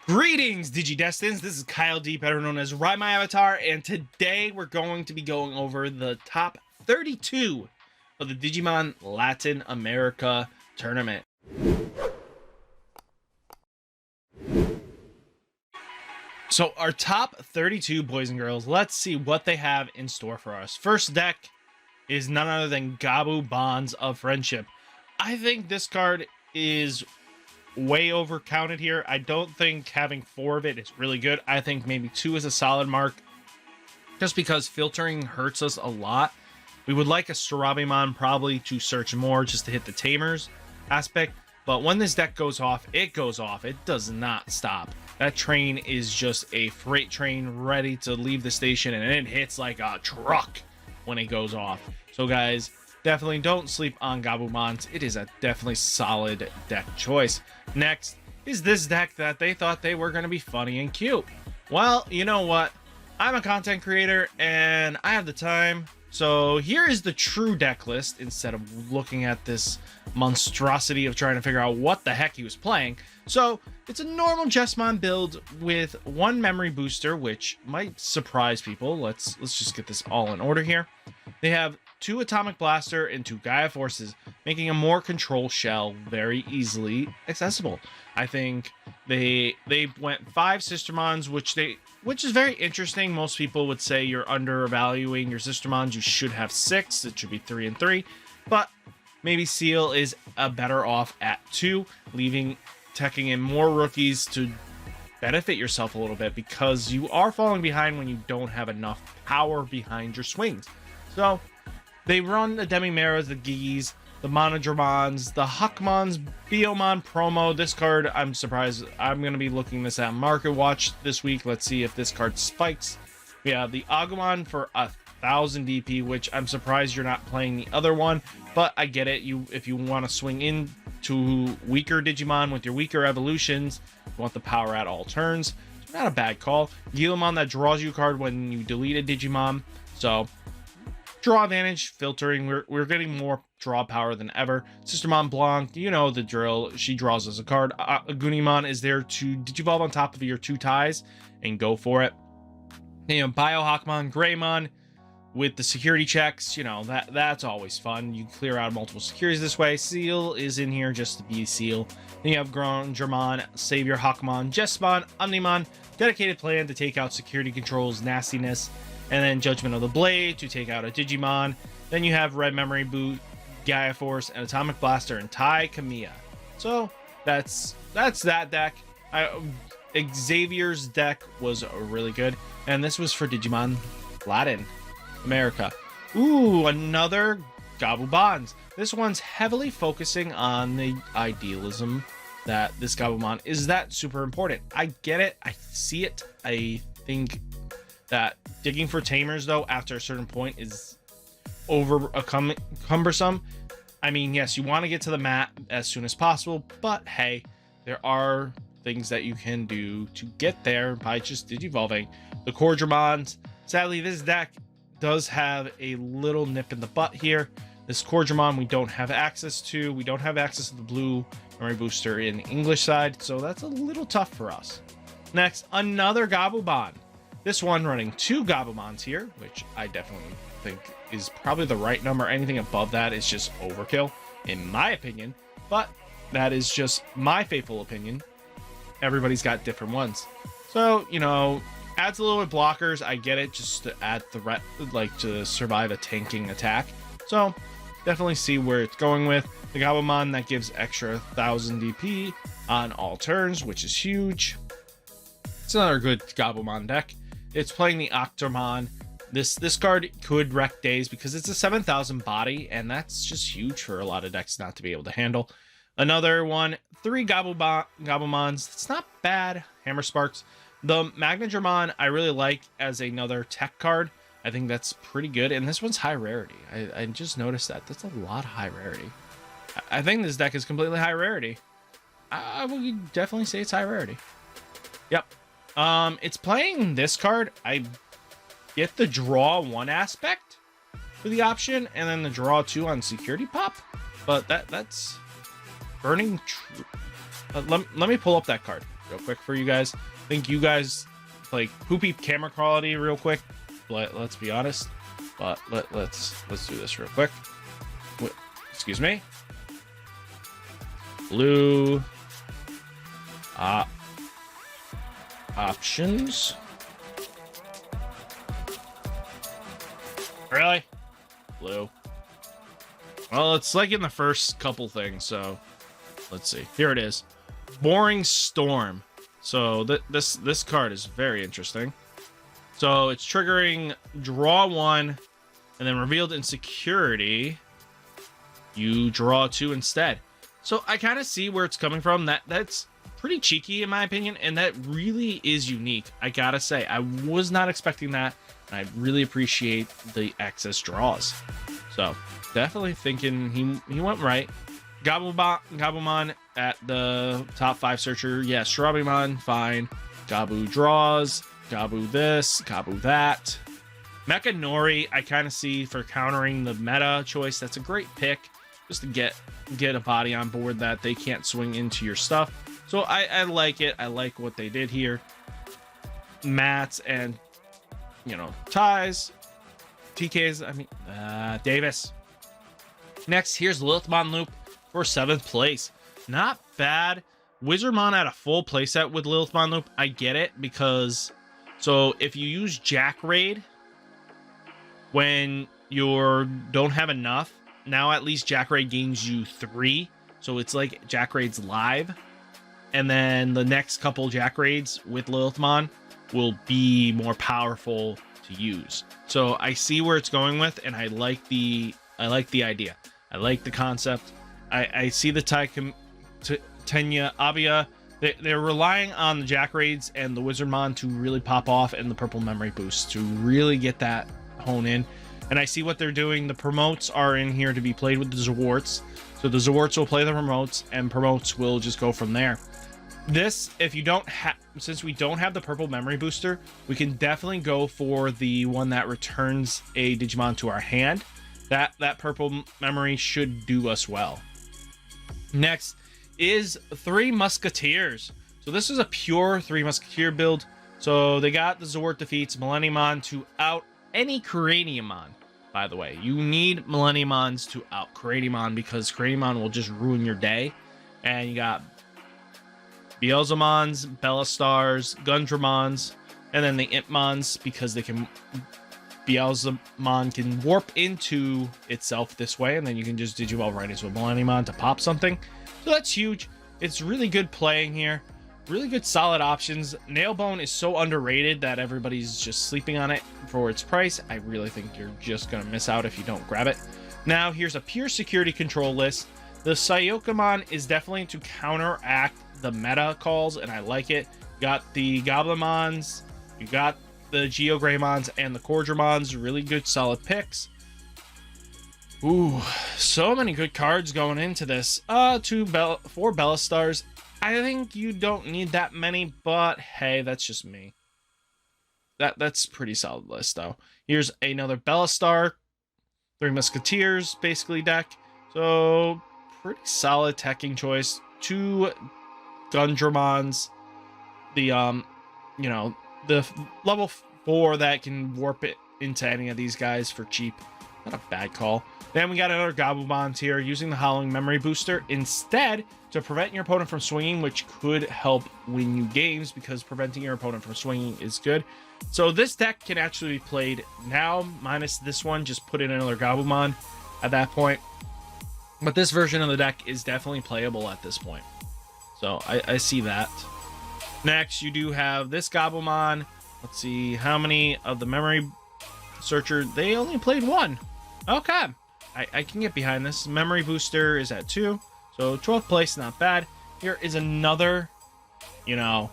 Greetings, Digidestins. This is Kyle D, better known as Ridemyavatar, and today we're going to be going over the top 32 of the Digimon Latin America tournament. So our top 32 boys and girls, let's see what they have in store for us. First deck is none other than Gabu Bonds of Friendship. I think this card is way overcounted here. I don't think having 4 of it is really good. I think maybe 2 is a solid mark, just because filtering hurts us a lot. We would like a Surabimon probably to search more just to hit the tamers aspect, but when this deck goes off, it goes off. It does not stop. That train is just a freight train ready to leave the station, and it hits like a truck when it goes off. So guys, definitely don't sleep on Gabumons. It is a definitely solid deck choice. Next is this deck that they thought they were going to be funny and cute. Well, you know what? I'm a content creator and I have the time. So here is the true deck list instead of looking at this monstrosity of trying to figure out what the heck he was playing. So it's a normal Jessamon build with 1 memory booster, which might surprise people. Let's just get this all in order here. They have 2 Atomic Blaster and 2 Gaia Forces, making a more control shell very easily accessible. I think they went 5 Sistermons, which is very interesting. Most people would say you're undervaluing your Sistermons. You should have 6. It should be 3 and 3, but maybe Seal is better off at 2, teching in more rookies to benefit yourself a little bit, because you are falling behind when you don't have enough power behind your swings. So they run the Demimeras, the Gigis, the Monodramons, the Huckmons, Biomon promo. This card, I'm surprised. I'm going to be looking this at Market Watch this week. Let's see if this card spikes. We have the Agumon for 1,000 DP, which I'm surprised you're not playing the other one, but I get it. If you want to swing into weaker Digimon with your weaker evolutions, you want the power at all turns. It's not a bad call. Guillemon that draws you a card when you delete a Digimon. So draw advantage, filtering. We're getting more draw power than ever. Sistermon Blanc, you know the drill. She draws us a card. Agunimon is there to Digivolve on top of your 2 ties and go for it. You know, Biohawkmon, Greymon with the security checks. You know, that's always fun. You clear out multiple securities this way. Seal is in here just to be Seal. Then you have Grandramon, Savior Hawkmon, Jessamon, Omnimon, dedicated plan to take out security controls, nastiness, and then Judgment of the Blade to take out a Digimon. Then you have Red Memory Boot, Gaia Force, and Atomic Blaster, and Tai Kamiya. So that's that deck. Xavier's deck was really good, and this was for Digimon Latin America. Ooh, another Gabu Bonds. This one's heavily focusing on the idealism that this Gabumon is that super important. I get it. I see it. I think that digging for tamers, though, after a certain point is cumbersome. I mean, yes, you want to get to the mat as soon as possible, but hey, there are things that you can do to get there by just digivolving. The Cordramons, sadly, this deck does have a little nip in the butt here. This Cordramon we don't have access to. We don't have access to the blue memory booster in the English side, so that's a little tough for us. Next, another Gabumon. This one running 2 Gabumons here, which I definitely think is probably the right number. Anything above that is just overkill, in my opinion. But that is just my faithful opinion. Everybody's got different ones. So, you know, adds a little bit blockers. I get it, just to add threat, like to survive a tanking attack. So, definitely see where it's going with. The Gabumon that gives extra 1,000 DP on all turns, which is huge. It's another good Gabumon deck. It's playing the Octomon. This card could wreck days because it's a 7,000 body, and that's just huge for a lot of decks not to be able to handle. Another one, 3 Gabumons. It's not bad. Hammer Sparks. The Magnadramon I really like as another tech card. I think that's pretty good, and this one's high rarity. I just noticed that. That's a lot of high rarity. I think this deck is completely high rarity. I would definitely say it's high rarity. Yep. It's playing this card. I get the draw 1 aspect for the option, and then the draw 2 on security pop. But that's let me pull up that card real quick for you guys. I think you guys like poopy camera quality real quick. Let's be honest. But let's do this real quick. Excuse me. Blue options. Really? Blue. Well, it's like in the first couple things, so let's see. Here it is. Boring Storm. So this card is very interesting. So it's triggering draw 1, and then revealed in security, you draw 2 instead. So I kind of see where it's coming from. That's pretty cheeky in my opinion, and that really is unique. I gotta say, I was not expecting that, and I really appreciate the excess draws. So definitely thinking he went right. Gabumon at the top 5 searcher. Yeah, Strawberrymon, fine. Gabu draws. Gabu this. Gabu that. Mechanori, I kind of see for countering the meta choice. That's a great pick, just to get a body on board that they can't swing into your stuff. So I like it. I like what they did here. Mats and, you know, ties. TKs, I mean, Davis. Next, here's Lilithmon Loop for 7th place. Not bad. Wizardmon at a full playset with Lilithmon Loop. I get it, because so if you use Jack Raid when you don't have enough, now at least Jack Raid gains you 3. So it's like Jack Raid's live. And then the next couple Jack Raids with Lilithmon will be more powerful to use. So I see where it's going with, and I like the idea. I like the concept. I see the Tenya Abia. They're relying on the Jack Raids and the Wizardmon to really pop off, and the purple memory boost to really get that hone in. And I see what they're doing. The promotes are in here to be played with the Zwarts. So the Zwarts will play the promotes, and promotes will just go from there. This, if you don't have, since we don't have the purple memory booster, we can definitely go for the one that returns a Digimon to our hand. That purple memory should do us well. Next is 3 Musketeers. So this is a pure 3 Musketeer build. So they got the Zwart defeats Millenniumon to out any Craniumon. By the way, you need Millenniumons to out Craniumon, because Craniumon will just ruin your day. And you got Beelzemons, Bellastars, Gundramons, and then the Impmons, because they can... Beelzemon can warp into itself this way, and then you can just Digivolve right into a Millenniumon to pop something. So that's huge. It's really good playing here. Really good solid options. Nailbone is so underrated that everybody's just sleeping on it for its price. I really think you're just going to miss out if you don't grab it. Now, here's a pure security control list. The Sayokamon is definitely to counteract the meta calls, and I like it. You got the Goblimons, you got the Geogreymons, and the Cordramons. Really good solid picks. Ooh, so many good cards going into this. 4 Bellastars. I think you don't need that many, but hey, that's just me. That's pretty solid list though. Here's another Bellastar, 3 Musketeers basically deck. So pretty solid teching choice. 2 Gundramons. The you know, the level 4 that can warp it into any of these guys for cheap. Not a bad call. Then we got another Gabumon here using the Howling Memory Booster instead to prevent your opponent from swinging, which could help win you games, because preventing your opponent from swinging is good. So this deck can actually be played now, minus this one. Just put in another Gabumon at that point. But this version of the deck is definitely playable at this point. So I see that. Next, you do have this Gabumon. Let's see how many of the Memory Searcher. They only played 1. Okay. I can get behind this. Memory Booster is at 2. So 12th place, not bad. Here is another, you know,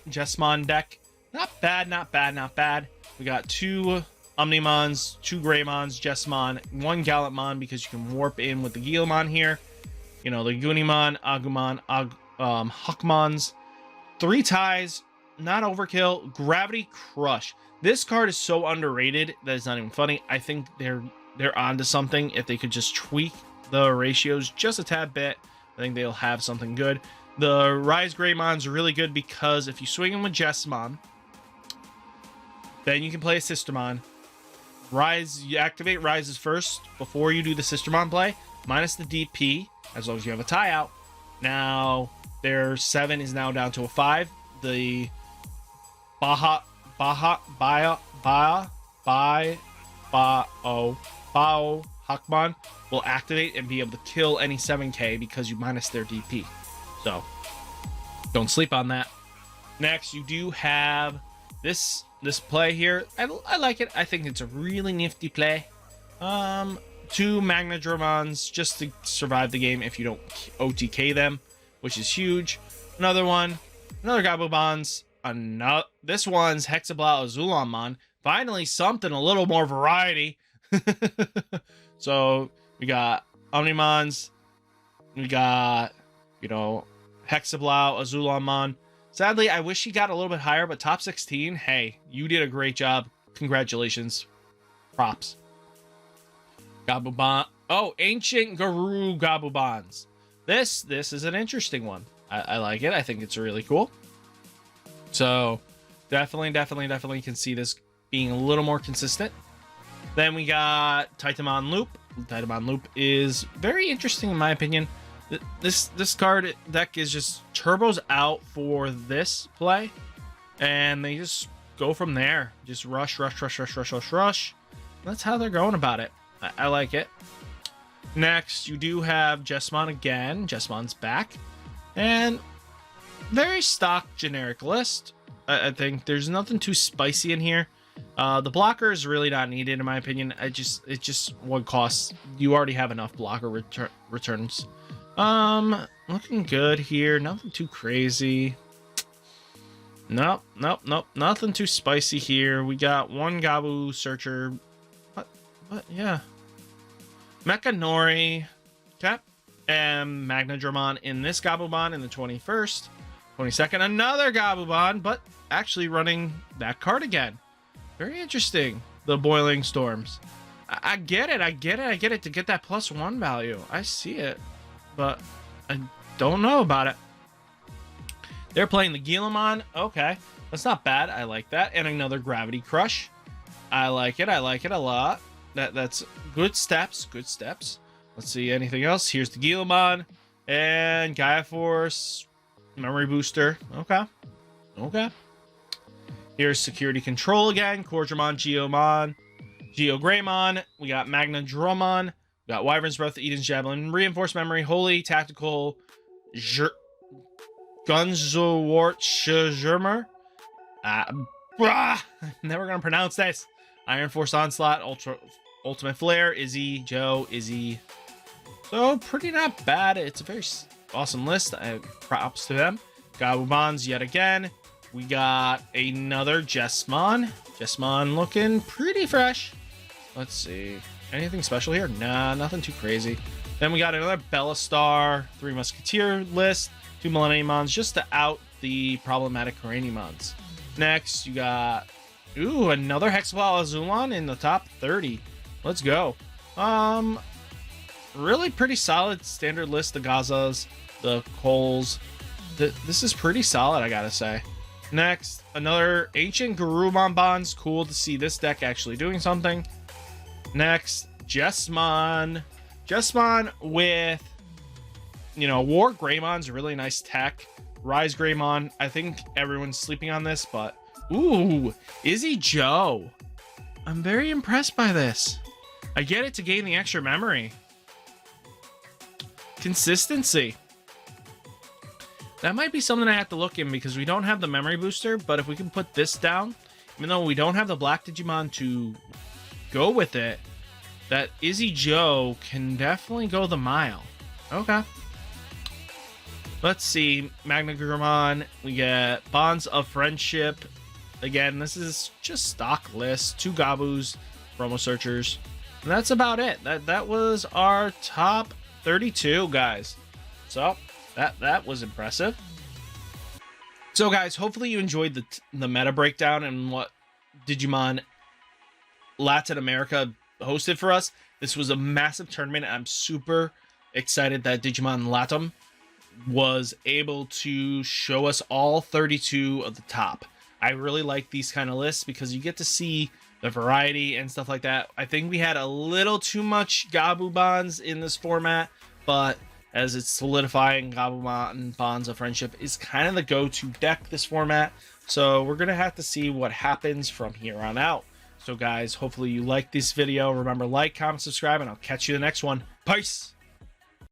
Jesmon deck. Not bad, not bad, not bad. We got 2 Omnimons, 2 Greymons, Jesmon, 1 Gallantmon, because you can warp in with the Guilmon here. You know, the Gunimon, Agumon, Huckmons. 3 ties, not overkill. Gravity Crush. This card is so underrated that it's not even funny. I think they're onto something. If they could just tweak the ratios just a tad bit, I think they'll have something good. The Rise Greymon's really good because if you swing him with Jessamon, then you can play a Sistermon. Rise, you activate Rises first before you do the Sistermon play, minus the DP, as long as you have a tie out. Now, their 7 is now down to a 5. The Bao Hakmon will activate and be able to kill any 7k because you minus their DP. So, don't sleep on that. Next, you do have this play here. I like it. I think it's a really nifty play. 2 Magnadramons just to survive the game if you don't OTK them, which is huge. Another one, another Gabubons. This one's Hexablow Azulonmon. Finally, something a little more variety. So we got Omnimons, we got, you know, Hexablow Azulonmon. Sadly, I wish he got a little bit higher, but top 16, hey, you did a great job. Congratulations. Props. Gabubon. Oh, Ancient Guru Gabubons. This is an interesting one. I like it. I think it's really cool. So definitely can see this being a little more consistent. Then we got Titanmon Loop. Titanmon Loop is very interesting in my opinion. This card deck is just turbos out for this play, and they just go from there. Just rush. That's how they're going about it. I like it. Next, you do have Jessamon again. Jessamon's back, and very stock generic list. I think there's nothing too spicy in here. The blocker is really not needed in my opinion. It's just one cost. You already have enough blocker returns. Looking good here. Nothing too crazy. Nope. Nothing too spicy here. We got one Gabu Searcher. What? Yeah. Mechanori. Cap. And Magnadramon in this Gabubon in the 21st. 22nd, another Gabubon, but actually running that card again. Very interesting. The Boiling Storms. I get it to get that +1 value. I see it, but I don't know about it. They're playing the Guillemon. Okay, that's not bad. I like that. And another Gravity Crush. I like it a lot. That's good steps. Let's see anything else. Here's the Guillemon and Gaia Force. Memory Booster. Okay. Here's Security Control again. Cordramon, Geomon, Geo Greymon. We got Magnadramon. We got Wyvern's Breath, Eden's Javelin, Reinforced Memory, Holy Tactical, Gunzowart Shurmer. Never gonna pronounce this. Iron Force Onslaught, Ultimate Flare, Izzy, Joe, Izzy. So pretty not bad. It's a very awesome list. Props to them. Gabubons yet again. We got another Jessamon. Jessamon looking pretty fresh. Let's see. Anything special here? Nah, nothing too crazy. Then we got another Bellastar, 3 Musketeer list, 2 Millenniumons just to out the problematic Craniumons. Next, you got another Hexablow Azulon in the top 30. Let's go. Really pretty solid standard list. The Gazas, the Coles. This is pretty solid, I gotta say. Next, another Ancient Garurumon Bonds. Cool to see this deck actually doing something. Next, Jessamon. Jessamon with, War Greymon's a really nice tech. Rise Greymon. I think everyone's sleeping on this, but Izzy Joe. I'm very impressed by this. I get it to gain the extra memory. Consistency. That might be something I have to look in because we don't have the memory booster, but if we can put this down, even though we don't have the black Digimon to go with it, that Izzy Joe can definitely go the mile. Okay. Let's see. Magnagramon. We get Bonds of Friendship. Again, this is just stock list. 2 Gabus, Promo Searchers. And that's about it. That was our top 32, guys. So that was impressive. So guys, hopefully you enjoyed the meta breakdown and what Digimon Latin America hosted for us. This was a massive tournament. I'm super excited that Digimon Latam was able to show us all 32 of the top. I really like these kind of lists because you get to see the variety and stuff like that. I think we had a little too much Gabu Bonds in this format, but as it's solidifying, Gabumon Bonds of Friendship is kind of the go-to deck this format. So we're going to have to see what happens from here on out. So guys, hopefully you like this video. Remember, like, comment, subscribe, and I'll catch you in the next one. Peace!